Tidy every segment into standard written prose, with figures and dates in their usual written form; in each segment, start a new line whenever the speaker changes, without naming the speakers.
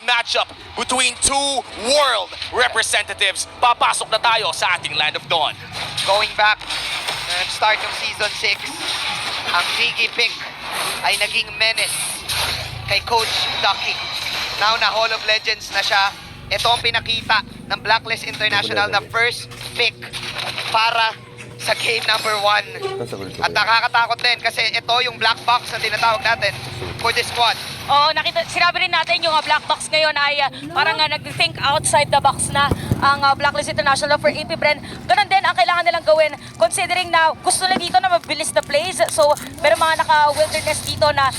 matchup between two world representatives. Papasok na tayo sa ating Land of Dawn.
Going back, start ng Season 6, ang Ziggy pick ay naging menace kay Coach Ducky. Now na Hall of Legends na siya, ito ang pinakita ng Blacklist International na first pick para sa game number 1. At nakakatakot din kasi ito yung black box na tinatawag natin for this squad.
Oo, sinabi rin natin yung black box ngayon ay parang nag-think outside the box na ang Blacklist International for AP Bren. Ganun din ang kailangan nilang gawin considering na gusto na dito na mabilis na plays. So, meron mga naka-wilderness dito na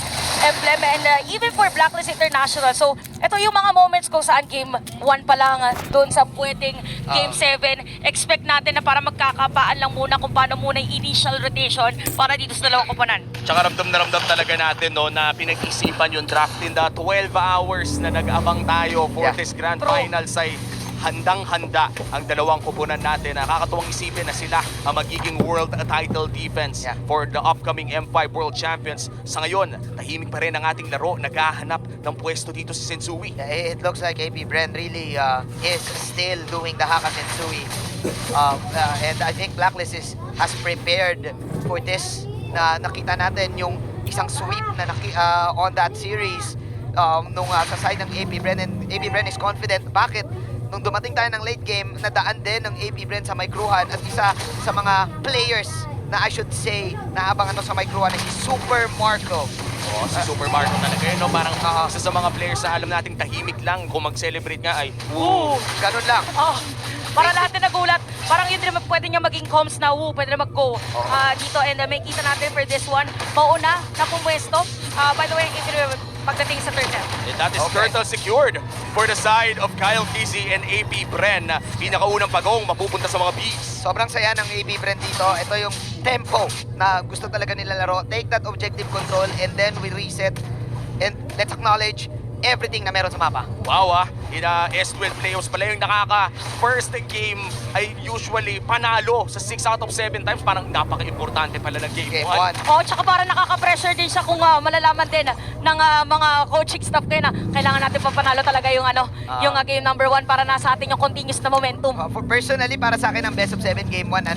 emblem and even for Blacklist International. So, ito yung mga moments kung saan game 1 pa lang doon sa pwedeng game 7. Expect natin na para magkakapaan lang muna kung paano muna yung initial rotation para dito sa dalawang koponan.
Tsaka ramdam na ramdam talaga natin no, na pinag-isipan yung draft in the 12 hours na nag-abang tayo for this Grand Finals ay handang-handa ang dalawang koponan natin. Nakakatuwang isipin na sila ang magiging world title defense for the upcoming M5 World Champions. Sa ngayon, tahimik pa rin ang ating laro. Naghahanap ng pwesto dito si Sensui.
It looks like AP Bren really is still doing the Haka Sensui. And I think Blacklist has prepared for this. Na nakita natin yung isang sweep na on that series sa side ng AP Bren. And AP Bren is confident. Bakit? Nung dumating tayo ng late game, nadaan din ng AP Bren sa Micruhan at isa sa mga players na I should say naabangan sa Micruhan ay si Super Marco.
Oh, si Super Marco talaga yun, no? Parang isa sa mga players na alam nating tahimik lang kung mag-celebrate nga ay
Ganun lang.
Para lahat na nagulat, parang yun din pwede niya maging comms na pwede na mag-go dito and may kita natin for this one. Mauna na pumwesto. By the way, pagdating sa turtle.
And that is turtle secured for the side of Kyle Kizzy and AP Bren. Pinakaunang pagong mapupunta sa mga bees.
Sobrang saya ng AP Bren dito. Ito yung tempo na gusto talaga nila laro. Take that objective control and then we reset. And let's acknowledge everything na meron sa mapa.
Wow in S12 playoffs pala yung first game ay usually panalo sa 6 out of 7 times. Parang napaka-importante pala ng game 1.
Tsaka parang nakaka-pressure din siya kung malalaman din ng mga coaching staff kayo na kailangan natin papanalo talaga yung yung game number 1 para nasa atin yung continuous na momentum.
Personally, para sa akin ang best of 7 game 1,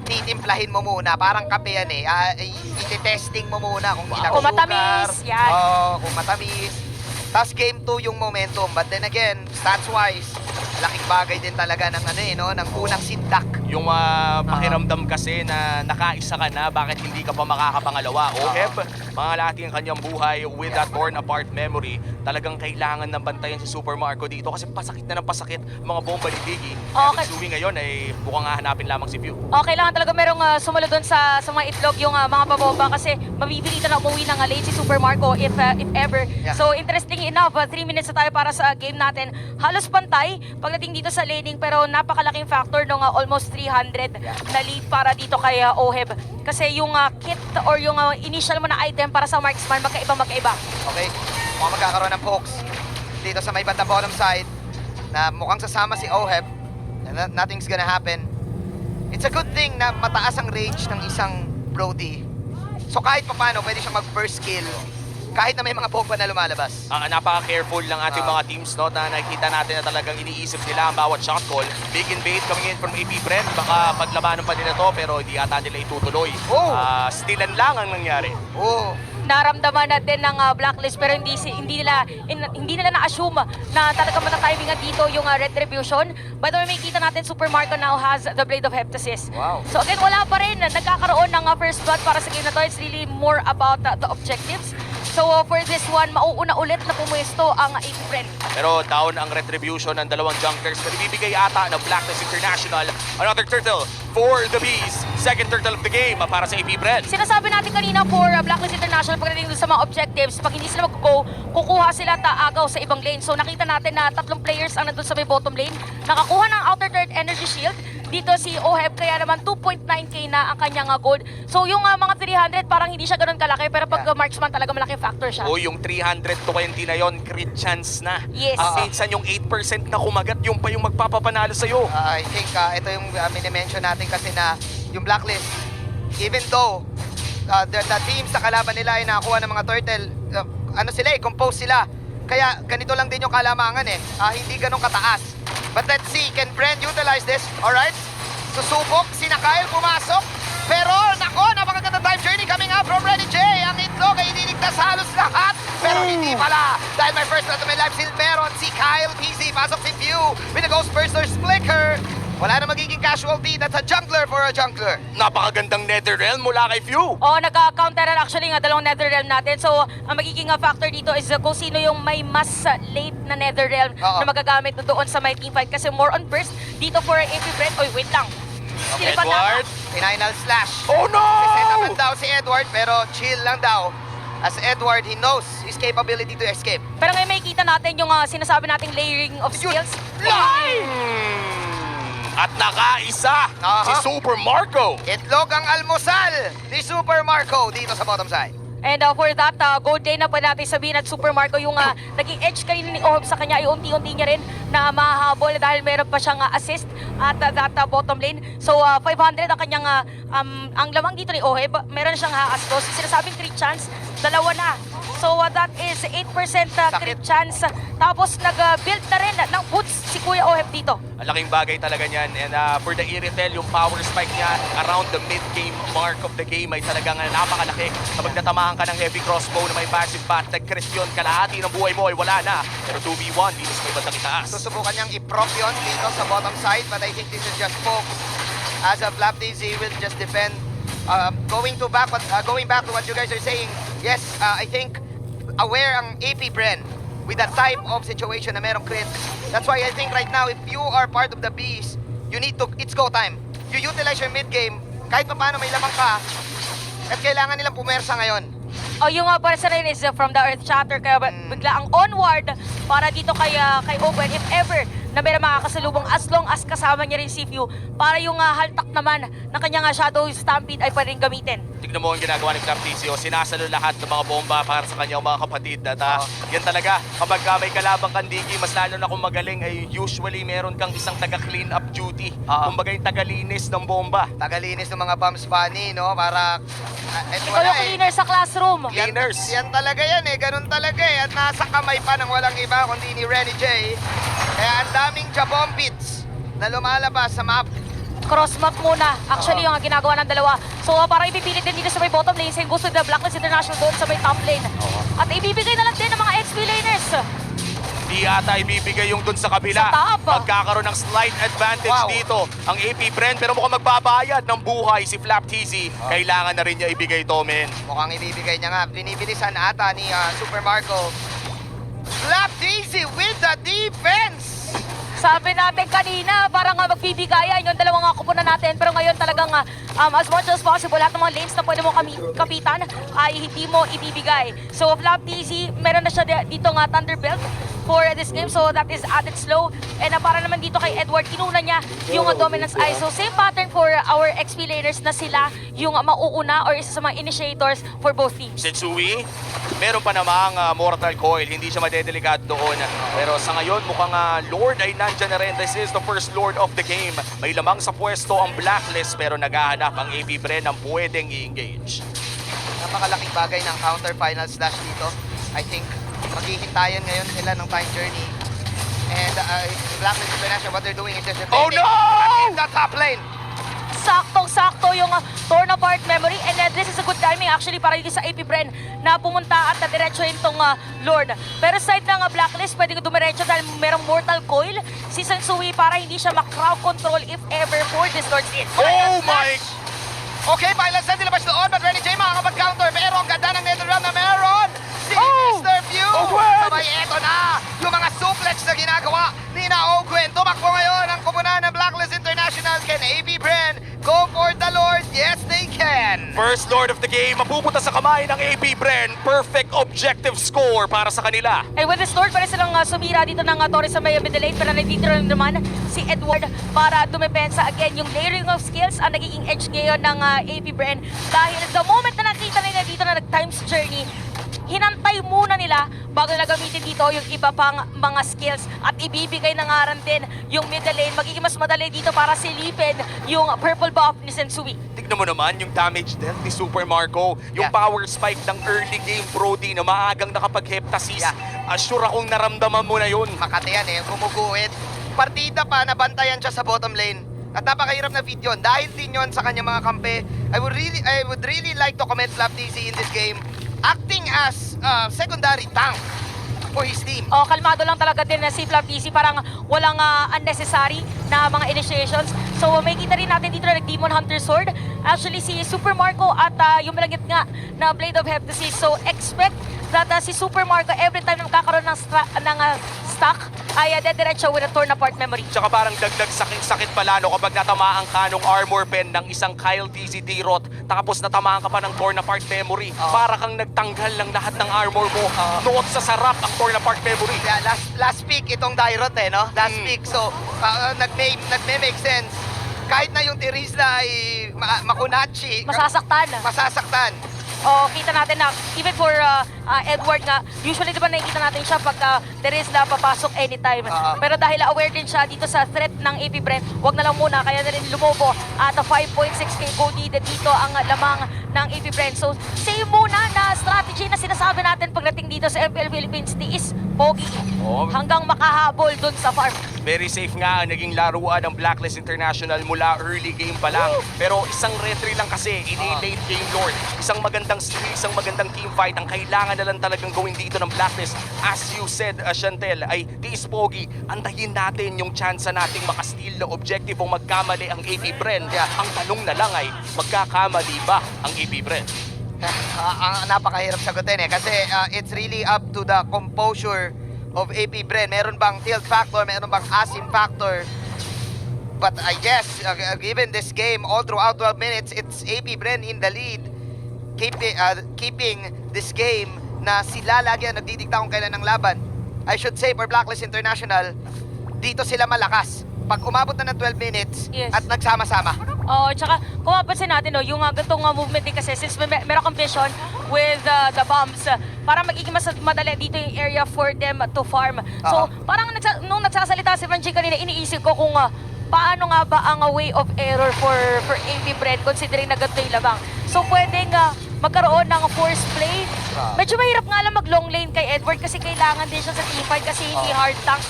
titimplahin mo muna, parang kape yan iti-testing mo muna kung ilang
kung matamis, yan.
Kung matamis. Tapos game 2 yung momentum. But then again, stats-wise, laking bagay din talaga ng ng unang sindak.
Yung pakiramdam kasi na nakaisa ka na, bakit hindi ka pa makakapangalawa? Oheb, mga lati ang kanyang buhay with that torn apart memory. Talagang kailangan ng bantayan si Super Marco dito kasi pasakit na ng pasakit mga bomba ni Biggie. Suwi ngayon ay mukhang hahanapin lamang si Pew.
Kailangan talaga merong sumunod doon sa mga itlog yung mga pabomba kasi mabibilitan na umuwi ng late si Super Marco if ever. So interesting enough, 3 minutes na tayo para sa game natin. Halos pantay pagdating dito sa laning pero napakalaking factor nung almost 300 na lead para dito kay Oheb. Kasi yung kit or yung initial mo na item para sa marksman magkaiba.
Okay, mukhang magkakaroon ng pokes dito sa may banda bottom side na mukhang sasama si Oheb. Nothing's gonna happen. It's a good thing na mataas ang range ng isang Brody. So kahit pa paano, pwede siyang mag-first kill kahit na may mga bomba na lumalabas.
Napaka-careful ng ating mga teams, no, na nakikita natin na talagang iniisip nila ang bawat shot call. Big and bait coming in from AP Bren. Baka paglabanan pa nila to pero hindi ata nila itutuloy. Stealan lang ang nangyari.
Naramdaman natin ng Blacklist pero hindi nila na-assume na talaga matatimingan dito yung Retribution. By the way, may kita natin Super Marco now has the Blade of Heptasis.
Wow.
So again, wala pa rin nagkakaroon ng first blood para sa game na to. It's really more about the objectives. So for this one, mauuna ulit na pumwesto ang AP Bren.
Pero down ang retribution ng dalawang junkers na ibibigay ata ng Blacklist International. Another turtle for the Bees. Second turtle of the game para sa AP Bren.
Sinasabi natin kanina for Blacklist International pagdating sa mga objectives, pag hindi sila mag-go, kukuha sila taagaw sa ibang lane. So nakita natin na 3 players ang nandun sa may bottom lane. Nakakuha ng outer third energy shield. Dito si Oheb, kaya naman 2.9k na ang kanyang gold. So yung mga 300 parang hindi siya ganoon kalaki pero pag marksman talaga malaking factor siya.
Yung 320 na yon, crit chance na.
Yes.
Minsan yung 8% na kumagat, yung pa yung magpapapanalo sa'yo.
I think ito yung minimension natin kasi na yung Blacklist, even though the teams sa kalaban nila ay nakakuha ng mga turtle, compose sila. Kaya ganito lang din yung kalamangan eh. Hindi ganun kataas. But let's see, can Bren utilize this? Alright? Susubok, sina Kyle pumasok. Pero, nako, napakaganda time journey coming up from Renny J. Ang itlog ay iniligtas halos lahat. Pero hindi pala. Dahil may first blood to may life seal meron si Kyle PZ. Pasok si View with a Ghost Burster's Flicker. Wala na magiging casualty. That's a jungler for a jungler.
Napakagandang Netherrealm mula kay Few.
O, nagka-counteran actually nga dalawang Netherrealm natin. So, ang magiging factor dito is kung sino yung may mas late na Netherrealm
Oo.
na magagamit doon sa my teamfight. Kasi more on burst dito for AP Brent. Oy, wait lang. Silip pa
Edward.
Final slash.
Oh no!
Set naman daw si Edward pero chill lang daw. As Edward, he knows his capability to escape.
Pero ngayon may kita natin yung sinasabi nating layering of skills.
At nakaisa si Super Marco.
Itlog ang almusal ni Super Marco dito sa bottom side.
And for that, gold day na pa natin sabihin at Super Marco yung naging edge kayo ni Oheb sa kanya ay unti-unti niya rin na mahabol dahil meron pa siyang assist at that bottom lane. So 500 ang kanyang ang lamang dito ni Oheb, meron siyang astos. Sinasabing crit chance, dalawa na. So that is 8% crit chance. Tapos nag-build na rin ng boots si Kuya Oheb dito.
Ang laking bagay talaga niyan. And for the Iritel, yung power spike niya around the mid-game mark of the game ay talagang napakalaki. Kapag natamaan ka ng heavy crossbow na may passive path, nag-crit yun, kalahati ng buhay mo ay wala na. Pero 2v1, dito sa may bandang itaas.
Susubukan niyang i-prop yun dito sa bottom side but I think this is just focus. As of Flap DZ will just defend. Going back to what you guys are saying, yes, I think aware ang AP Bren with that type of situation na merong crit. That's why I think right now, if you are part of the Bees, you need to, it's go time. You utilize your mid-game, kahit pa paano may lamang ka, at kailangan nilang pumersa ngayon.
O yung parsa rin is from the Earth Chatter kaya bigla ang onward para dito kay Owen if ever na meron makakasalubong as long as kasama niya rin si Few para yung haltak naman ng kanyang Shadow Stampede ay pwedeng gamitin.
Tignan mo ang ginagawa ni Flap TCO. Sinasalo lahat ng mga bomba para sa kanyang mga kapatid. At yan talaga, kapag may kalabang kandigi, mas lalo na kung magaling, ay usually meron kang isang taga-clean up duty. Kumbaga yung tagalinis ng bomba.
Tagalinis ng mga bumps funny, no? Para...
Ikaw yung cleaner sa classroom.
Cleaners.
Yan talaga yan eh, ganun talaga eh. At nasa kamay pa ng walang iba kundi ni Renny J. Kaya ang daming jabomb bits na lumalabas sa map.
Cross map muna. Actually, yung ginagawa ng dalawa. So, parang ipipilit din dito sa may bottom lane. Same goes with the Blacklist International doon sa may top lane. At ibibigay na lang din ng mga XP laners.
Di ata ibibigay yung dun sa kabila.
Sa top.
Magkakaroon ng slight advantage dito ang AP Bren. Pero mukhang magbabayad ng buhay si Flap TZ. Kailangan na rin niya ibigay to, men.
Mukhang ibibigay niya nga. Binibilisan ata ni Super Marco. Flap DZ with the defense!
Sabi natin kanina, parang magbibigayan yung dalawang kupunan natin. Pero ngayon talagang as much as possible, lahat ng mga lanes na pwede mo kapitan ay hindi mo ibibigay. So, Flap TZ, meron na siya dito nga Thunderbelt for this game. So, that is added slow. And para naman dito kay Edward, inuna niya yung Dominance Eye. So, same pattern for our XP laners na sila yung mauuna or isa sa mga initiators for both teams.
Setsui, meron pa namang Mortal Coil. Hindi siya madedelikado doon. Pero sa ngayon, mukhang Lord ay nandyan na rin. This is the first Lord of the game. May lamang sa pwesto ang Blacklist pero naghahanap ang AP Bren ng pwedeng i-engage.
Napakalaking bagay ng counter final slash dito. I think maghihintayan ngayon sila ng time journey. And Blacklist International, what they're doing is just defending the top lane.
Saktong-sakto yung torn apart memory and this is a good timing actually para dito sa AP Bren na pumunta at diretso itong Lord. Pero side ng Blacklist, pwede ko dumiretso dahil merong Mortal Coil si Sensui para hindi siya ma-crowd control if ever for this Lord's Hit.
Oh my!
Okay, violence na nilabas doon, but Renny J makakapag-counter. Pero ang ganda ng Netherrealm na meron si Mr. View. Sabay, eto na yung mga suplex na ginagawa ni Ogwen. Tumakbo ngayon ang kumunan ng Blacklist International. Can AP Bren go for the Lord? Yes, they can.
First Lord of the game, mapupunta sa kamay ng AP Bren. Perfect objective score para sa kanila.
And with this Lord, pwede silang sumira dito ng Torres sa may middle lane. Pero nandito rin naman si Edward para dumepensa. Again, yung layering of skills ang nagiging edge ngayon ng AP Bren. Dahil the moment na nakita nila dito na nag-times journey, hinantay muna nila bago nila gamitin dito yung iba pang mga skills at ibibigay na nga rin din yung middle lane. Magiging mas madali dito para silipin yung purple buff ni Sensui.
Tignan mo naman yung damage dealt ni Super Marco. Yung
Yeah.
power spike ng early game Brody na maagang nakapag-heptasis.
Yeah.
Sure akong naramdaman mo na yun.
Makati yan gumuguhit. Partida pa, nabantayan siya sa bottom lane. At napakahirap na feed yun. Dahil din yun sa kanyang mga kampe, I would really like to commend Flap TC in this game, acting as secondary tank for his team.
Oh, kalmado lang talaga din na si Flap TC, parang walang unnecessary na mga initiations. So may kita rin natin dito na nag-Demon Hunter Sword. Actually si Super Marco at yung malagit nga na Blade of Heptasis. So expect that si Super Marco every time na magkakaroon ng stock ay dediretso with a torn apart memory.
Tsaka parang dagdag sakit pa lalo kapag natamaan ka nung armor pen ng isang Kyle TZD Rot tapos natamaan ka pa ng torn apart memory. Para kang nagtanggal ng lahat ng armor mo. Noot sa sarap ang torn apart memory.
Yeah, last pick itong Dairot no? Last pick. So, nagme-make sense. Kahit na yung Terizla ay makunachi. Masasaktan.
O kita natin na even for Edward nga, usually diba nakikita natin siya pag there is na papasok anytime. Pero dahil aware din siya dito sa threat ng AP Brent, wag na lang muna, kaya na rin lumobo at 5.6k gold needed dito ang lamang ng AP Brent. So same muna na strategy na sinasabi natin pagdating dito sa MPL Philippines, tiis, pogi, hanggang makahabol dun sa farm.
Very safe nga ang naging laruan ng Blacklist International mula early game pa lang. Pero isang retry lang kasi in a late game Lord. Isang magandang skill, isang magandang team fight ang kailangan na lang talagang gawin dito ng Blacklist. As you said, Chantel, ay tiis pogi, antayin natin yung chance nating makasteal na objective o magkamali ang AP Brent. Ang tanong na lang ay, magkakamali ba ang AP Brent?
Ang napakahirap sagutin kasi it's really up to the composure of AP Bren. Meron bang tilt factor, meron bang asim factor? But I guess, given this game, all throughout 12 minutes, it's AP Bren in the lead. Keeping this game na sila lagi ang nagdidikta kung kailan ng laban. I should say, for Blacklist International, dito sila malakas. Pag umabot na ng 12 minutes at nagsama-sama.
Oh, tsaka kung mapansin natin, yung ganitong movement din kasi since meron kang vision with the bombs, para magiging mas madali dito yung area for them to farm. So, parang nung nagsasalita si Franchi kanina, iniisip ko kung paano nga ba ang way of error for AP Brent considering na ganito yung labang. So, pwedeng magkaroon ng force play. Medyo mahirap nga lang mag-long lane kay Edward kasi kailangan din siya sa teamfight kasi hindi hard tank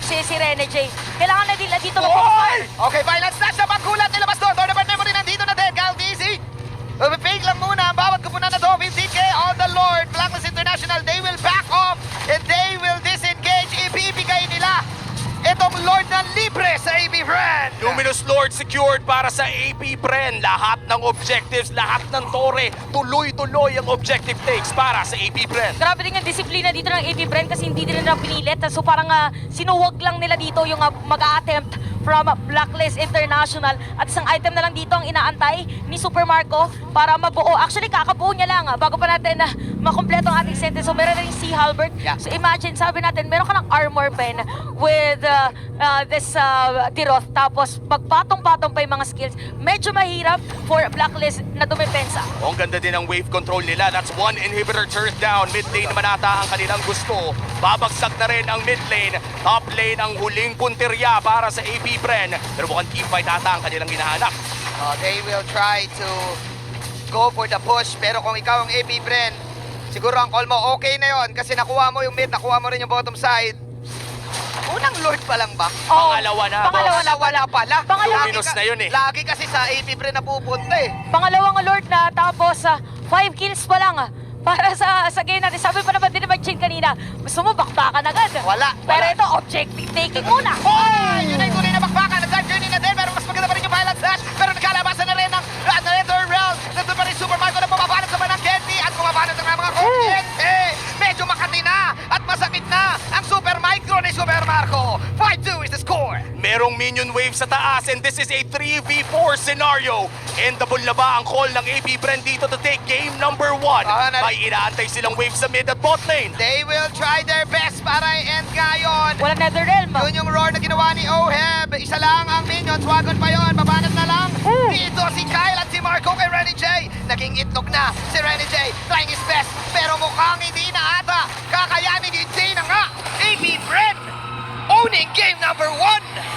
si Rene J. Kailangan na dito mag-fire.
Okay, violent snatch na pagkulat. Nilabas doon. Torn apart memory nandito na din. Gal Dizzy. Fake lang muna ang bawat kupunan na to. 15k on the Lord. Blacklist International, they will back off and they will disengage. Ibibigay nila itong Lord na libre sa AP Brand.
Luminous Lord secured para sa AP Bren. Lahat ng objectives, lahat ng tore, tuloy-tuloy ang objective takes para sa AP Bren.
Grabe din yung disiplina dito ng AP Brent kasi hindi din nila pinilit. So parang sinuwag lang nila dito yung mag-a-attempt from Blacklist International. At isang item na lang dito ang inaantay ni Super Marco para mabuo. Actually, kakabuo niya lang bago pa natin makompleto ang ating sentence. So meron na rin si Halbert. So imagine, sabi natin, meron ka ng armor pen with this Tiroth. Tapos pagpatong-patong pa yung mga skills, medyo mahirap for Blacklist na dumepensa.
Ang ganda din ang wave control nila. That's one inhibitor turned down. Mid lane naman ata ang kanilang gusto. Babagsak na rin ang mid lane. Top lane ang huling punteriya para sa AP Bren. Pero mukhang teamfight ata ang kanilang hinahanap.
They will try to go for the push. Pero kung ikaw ang AP Bren, siguro ang call mo, okay na yon kasi nakuha mo yung mid, nakuha mo rin yung bottom side. Unang Lord pa lang ba?
Pangalawa na,
Pangalawa na pala.
Luminous na yun eh.
Lagi kasi sa AP Bren na pupunta eh.
Pangalawang Lord na tapos 5 kills pa lang para sa game natin. Sabi pa naman din naman Chin kanina, gusto mo bakbakan agad.
Wala.
Pero ito, objective taking muna.
Hoy! Yun ay tunay na bakbakan. Nag-start journey na din. Pero mas maganda pa rin yung violent slash. Pero nagkalabasan na rin ng Nether Realm. Nandun pa rin Super Marco na pumabanat sa manang Kenty. At pumabanat ng mga kuryente. Medyo makati na at masakit na ang Super Micro ni Super Marco. 5-2 is the score.
Merong minion wave sa taas and this is a 3v4 scenario. Endable na ba ang call ng AP Bren dito to take game number 1? May inaantay silang wave sa mid at bot lane.
They will try their best para i-end ngayon.
Walang Netherrealm.
Yun yung roar na ginawa ni Oheb. Isa lang ang minions. Wagon pa yun. Babanat na lang. Dito si Kyle at si Marco kay Renny J. Naging itlog na si Renny J. Trying his best. Pero mukhang hindi na ata. Kakayanin hindi na nga. AP Bren owning game number 1.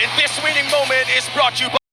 And this winning moment is brought to you by